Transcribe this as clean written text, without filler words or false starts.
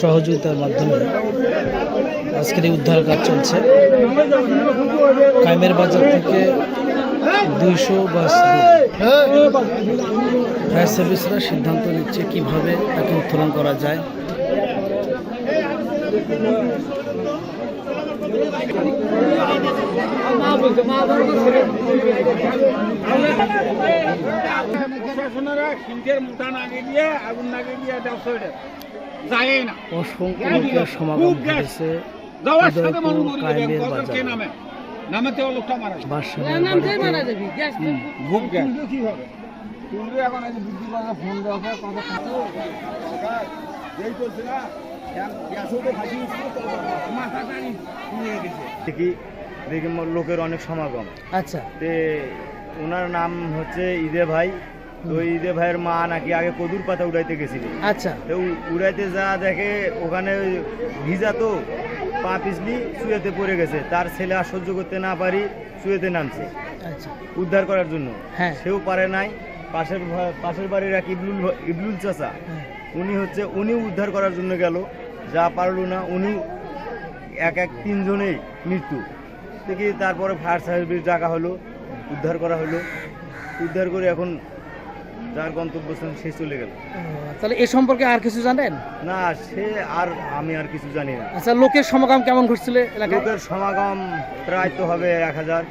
সহযোগিতার মাধ্যমে আজকের এই উদ্ধার কাজ চলছে। কাইমের বাজার থেকে 200 বাস ফায়ার সার্ভিসরা সিদ্ধান্ত নিচ্ছে কিভাবে তাকে উত্তোলন করা যায়। অসংখ্য লোকের সমাগম ঘটেছে কাইমের বাজারে। দেখি লোকের অনেক সমাগম। আচ্ছা, ওনার নাম হচ্ছে ঈদে ভাই। তো ঈদে ভাইয়ের মা নাকি আগে কদুর পাতা উড়াইতে গেছিল। আচ্ছা, তো উড়াইতে যা দেখে ওখানে ভিজা, তো পা পিছলি শুয়েতে পড়ে গেছে। তার ছেলে আর সহ্য করতে না পারি শুয়েতে নামছে উদ্ধার করার জন্য। সেও পারে নাই। পাশের বাড়ির এক ইবলুল চাচা, উনি উদ্ধার করার জন্য গেল, যা পারল না। উনি এক 3 জনেই মৃত্যু থেকে। তারপরে ফায়ার সার্ভিস ডাকা হলো, উদ্ধার করা হলো। উদ্ধার করে এখন যার গন্তব্যস্থান সে চলে গেল। তাহলে এ সম্পর্কে আর কিছু জানেন না? আমি আর কিছু জানি না। আচ্ছা, লোকের সমাগম কেমন ঘটছিল এলাকায়? লোকের সমাগম প্রায় তো হবে 1000।